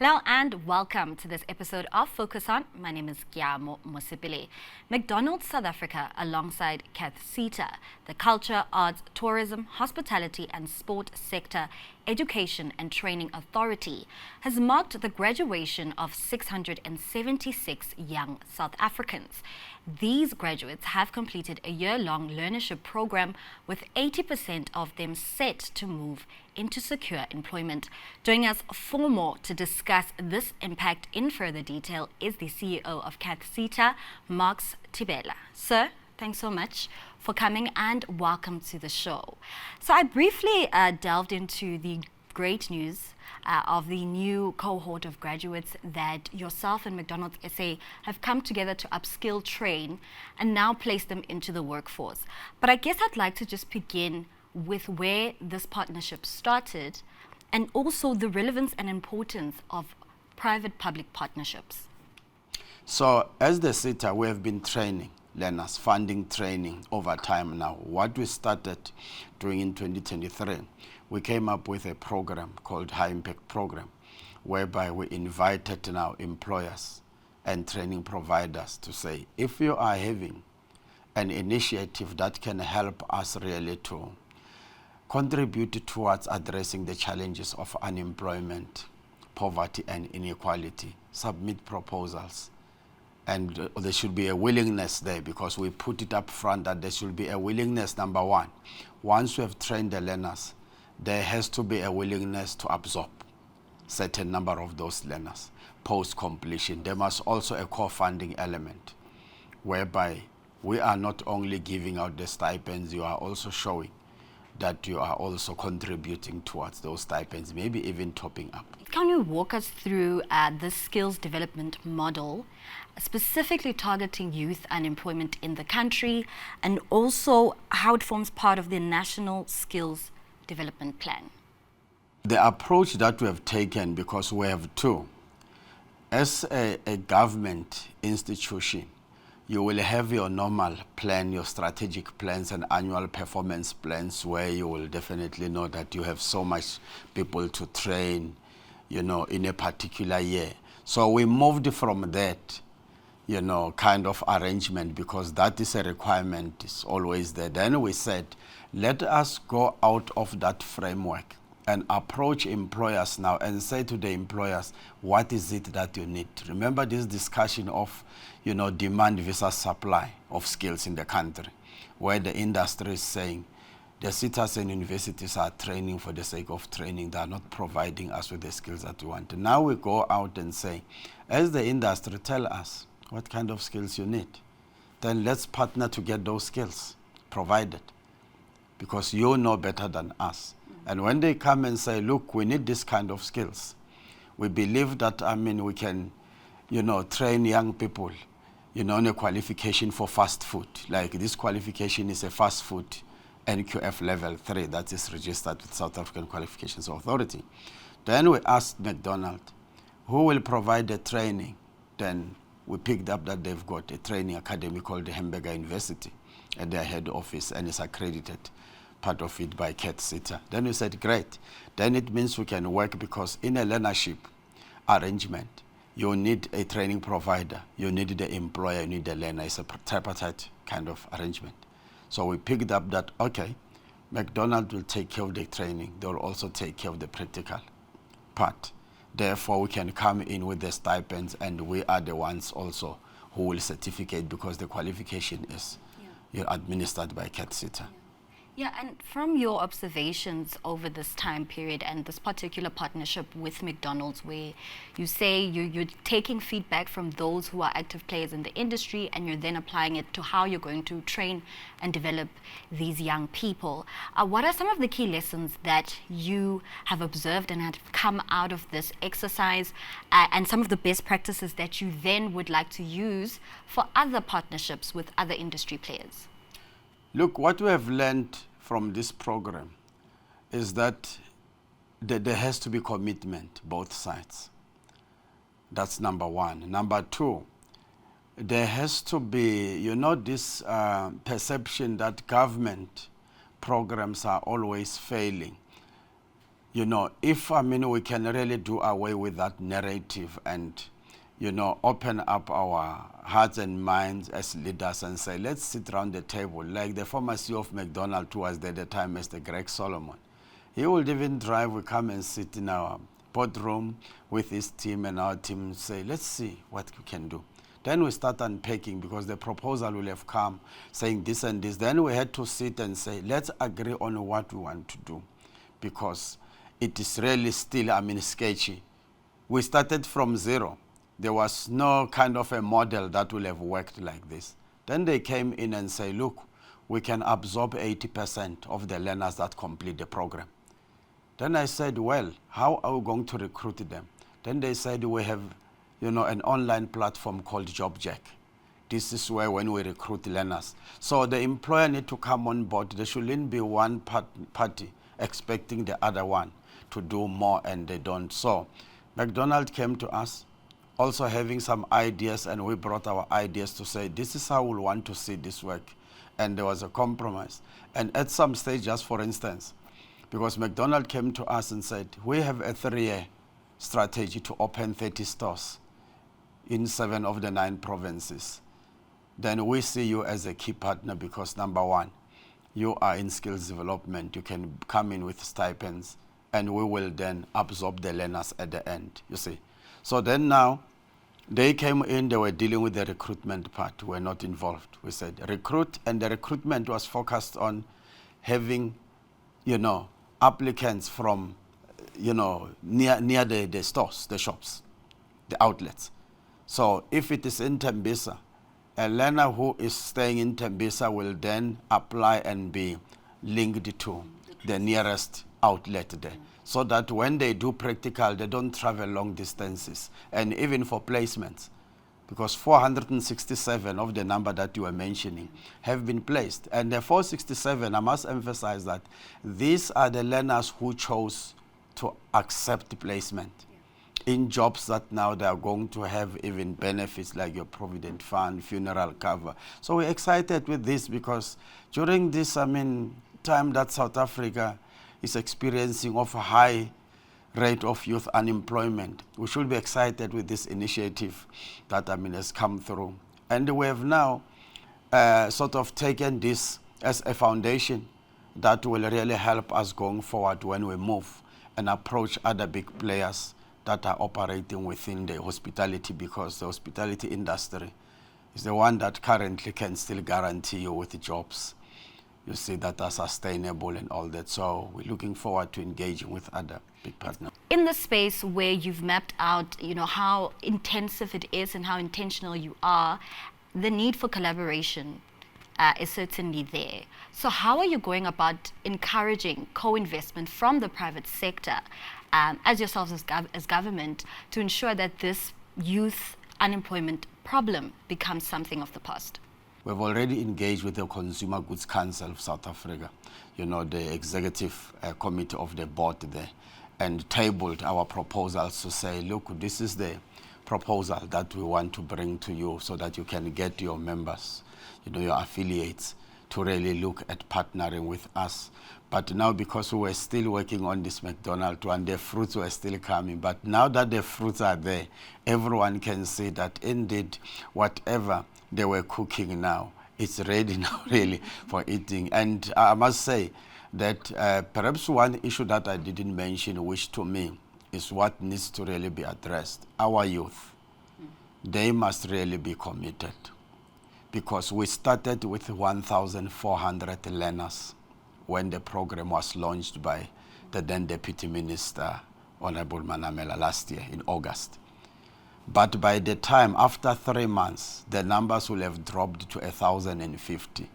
Hello and welcome to this episode of Focus On. My name is Gyamo Mosipile. McDonald South Africa, alongside CATHSSETA, the Culture, Arts, Tourism, Hospitality and Sport Sector Education and Training Authority, has marked the graduation of 676 young South Africans. These graduates have completed a year-long learnership program, with 80% of them set to move into secure employment. Joining us for more to discuss this impact in further detail is the CEO of CATHSSETA, Marks Tibela. Sir, thanks so much for coming and welcome to the show. So I briefly delved into the great news of the new cohort of graduates that yourself and McDonald's SA have come together to upskill, train, and now place them into the workforce. But I guess I'd like to just begin with where this partnership started and also the relevance and importance of private-public partnerships. So as the CETA, we have been training learners, funding training over time now. What we started doing in 2023, we came up with a program called High Impact Program, whereby we invited now employers and training providers to say, if you are having an initiative that can help us really to contribute towards addressing the challenges of unemployment, poverty and inequality, submit proposals. And there should be a willingness there, because we put it up front that there should be a willingness, number one. Once we have trained the learners, there has to be a willingness to absorb certain number of those learners post-completion. There must also a co-funding element, whereby we are not only giving out the stipends, you are also showing that you are also contributing towards those stipends, maybe even topping up. Can you walk us through the skills development model, specifically targeting youth unemployment in the country, and also how it forms part of the National Skills Development Plan? The approach that we have taken, because we have two, as a government institution, you will have your normal plan, your strategic plans and annual performance plans, where you will definitely know that you have so much people to train, in a particular year. So we moved from that, kind of arrangement, because that is a requirement, it's always there. Then we said, let us go out of that framework and approach employers now and say to the employers, what is it that you need? Remember this discussion of, demand versus supply of skills in the country, where the industry is saying the cities and universities are training for the sake of training. They are not providing us with the skills that we want. Now we go out and say, as the industry, tell us what kind of skills you need. Then let's partner to get those skills provided, because you know better than us. And when they come and say, look, we need this kind of skills, we believe that, we can, train young people, on a qualification for fast food. Like this qualification is a fast food NQF level 3 that is registered with South African Qualifications Authority. Then we asked McDonald, who will provide the training? Then we picked up that they've got a training academy called the Hamburger University at their head office, and is accredited, part of it by CATHSSETA. Then we said, great. Then it means we can work, because in a learnership arrangement, you need a training provider, you need the employer, you need the learner. It's a tripartite kind of arrangement. So we picked up that, okay, McDonald will take care of the training. They will also take care of the practical part. Therefore, we can come in with the stipends, and we are the ones also who will certificate, because the qualification is administered by CATHSSETA. Yeah, and from your observations over this time period and this particular partnership with McDonald's, where you say you're taking feedback from those who are active players in the industry, and you're then applying it to how you're going to train and develop these young people. What are some of the key lessons that you have observed and have come out of this exercise, and some of the best practices that you then would like to use for other partnerships with other industry players? Look, what we have learned from this program is that there has to be commitment, both sides. That's number one. Number two, there has to be, this perception that government programs are always failing. If, we can really do away with that narrative and, open up our hearts and minds as leaders and say, let's sit around the table, like the former CEO of McDonald, who was there at the time, Mr. Greg Solomon. He would even drive, we come and sit in our boardroom with his team and our team, say, let's see what we can do. Then we start unpacking because the proposal will have come saying this and this. Then we had to sit and say, let's agree on what we want to do, because it is really still, sketchy. We started from zero. There was no kind of a model that will have worked like this. Then they came in and say, look, we can absorb 80% of the learners that complete the program. Then I said, well, how are we going to recruit them? Then they said, we have, an online platform called JobJack. This is where when we recruit learners. So the employer need to come on board. There shouldn't be one party expecting the other one to do more and they don't. So McDonald came to us, also having some ideas, and we brought our ideas to say, this is how we want to see this work. And there was a compromise. And at some stage, just for instance, because McDonald came to us and said, we have a 3-year strategy to open 30 stores in 7 of the 9 provinces. Then we see you as a key partner because, number one, you are in skills development. You can come in with stipends, and we will then absorb the learners at the end, you see. So then now, they came in, they were dealing with the recruitment part. We're not involved. We said recruit, and the recruitment was focused on having, applicants from, near the stores, the shops, the outlets. So if it is in Tembisa, a learner who is staying in Tembisa will then apply and be linked to the nearest outlet there, so that when they do practical, they don't travel long distances. And even for placements, because 467 of the number that you were mentioning have been placed. And the 467, I must emphasize that these are the learners who chose to accept placement in jobs that now they are going to have even benefits like your provident fund, funeral cover. So we're excited with this because during this, time that South Africa is experiencing of a high rate of youth unemployment, we should be excited with this initiative that has come through. And we have now sort of taken this as a foundation that will really help us going forward when we move and approach other big players that are operating within the hospitality, because the hospitality industry is the one that currently can still guarantee you with jobs, you see, that are sustainable and all that. So we're looking forward to engaging with other big partners. In the space where you've mapped out, how intensive it is and how intentional you are, the need for collaboration is certainly there. So how are you going about encouraging co-investment from the private sector, as yourselves as government, to ensure that this youth unemployment problem becomes something of the past? We've already engaged with the Consumer Goods Council of South Africa, the executive committee of the board there, and tabled our proposals to say, look, this is the proposal that we want to bring to you so that you can get your members, your affiliates, to really look at partnering with us. But now, because we were still working on this McDonald one, the fruits were still coming. But now that the fruits are there, everyone can see that indeed whatever they were cooking now, it's ready now really for eating. And I must say that perhaps one issue that I didn't mention, which to me is what needs to really be addressed. Our youth, they must really be committed, because we started with 1,400 learners when the program was launched by the then Deputy Minister, Honorable Manamela, last year in August. But by the time, after 3 months, the numbers will have dropped to 1,050.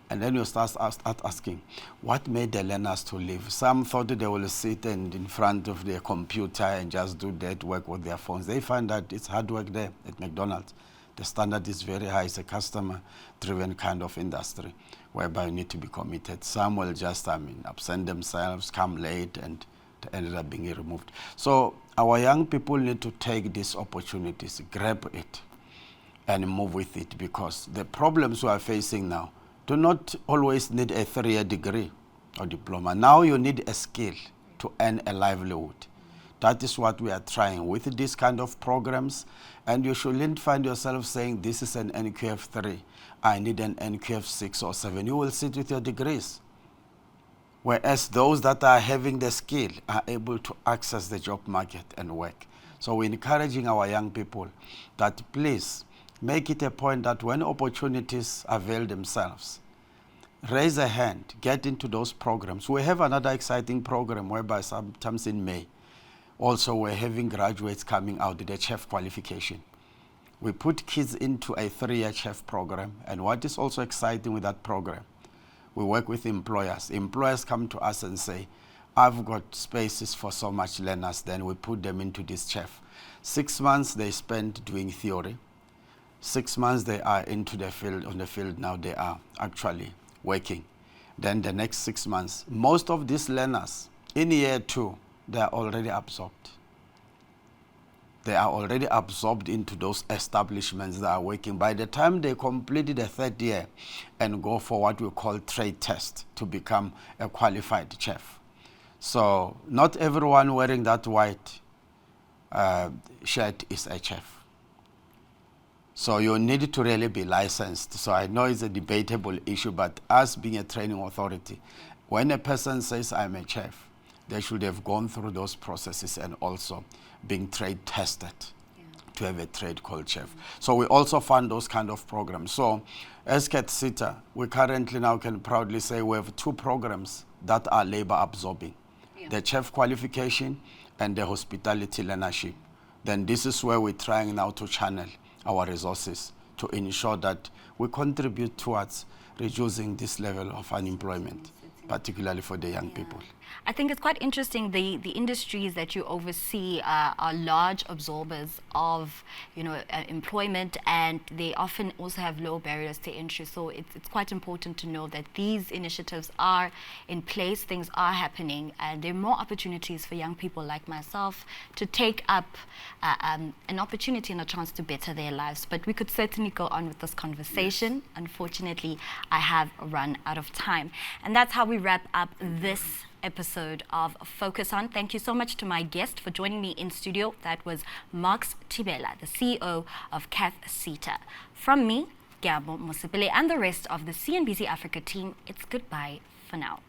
And then you start asking, what made the learners to leave? Some thought they will sit in front of their computer and just do that work with their phones. They find that it's hard work there at McDonald's. The standard is very high. It's a customer-driven kind of industry whereby you need to be committed. Some will just, absent themselves, come late, and they ended up being removed. So our young people need to take these opportunities, grab it, and move with it, because the problems we are facing now do not always need a 3-year degree or diploma. Now you need a skill to earn a livelihood. That is what we are trying with these kind of programs, and you shouldn't find yourself saying this is an NQF 3, I need an NQF 6 or 7. You will sit with your degrees. Whereas those that are having the skill are able to access the job market and work. So we're encouraging our young people that please make it a point that when opportunities avail themselves, raise a hand, get into those programs. We have another exciting program whereby sometimes in May, also we're having graduates coming out, the chef qualification. We put kids into a 3-year chef program, and what is also exciting with that program, we work with employers. Employers come to us and say, I've got spaces for so much learners, then we put them into this chef. 6 months they spend doing theory. 6 months they are into the field, on the field now they are actually working. Then the next 6 months, most of these learners in year 2, they are already absorbed. They are already absorbed into those establishments that are working. By the time they complete the 3rd year and go for what we call trade test to become a qualified chef. So not everyone wearing that white shirt is a chef. So you need to really be licensed. So I know it's a debatable issue, but us being a training authority, when a person says I'm a chef, they should have gone through those processes and also being trade tested to have a trade called chef. So we also fund those kind of programs. So as CATHSSETA, we currently now can proudly say we have 2 programs that are labor absorbing. The chef qualification and the hospitality learnership. Then this is where we're trying now to channel our resources to ensure that we contribute towards reducing this level of unemployment, particularly for the young people. I think it's quite interesting. The industries that you oversee are large absorbers of employment, and they often also have low barriers to entry. So it's quite important to know that these initiatives are in place, things are happening, and there are more opportunities for young people like myself to take up an opportunity and a chance to better their lives. But we could certainly go on with this conversation. Yes. Unfortunately, I have run out of time. And that's how we wrap up this episode of Focus On. Thank you so much to my guest for joining me in studio. That was Marx Tibela, the CEO of CATHSSETA. From me, Gyabo Mosipile, and the rest of the CNBC Africa team, it's goodbye for now.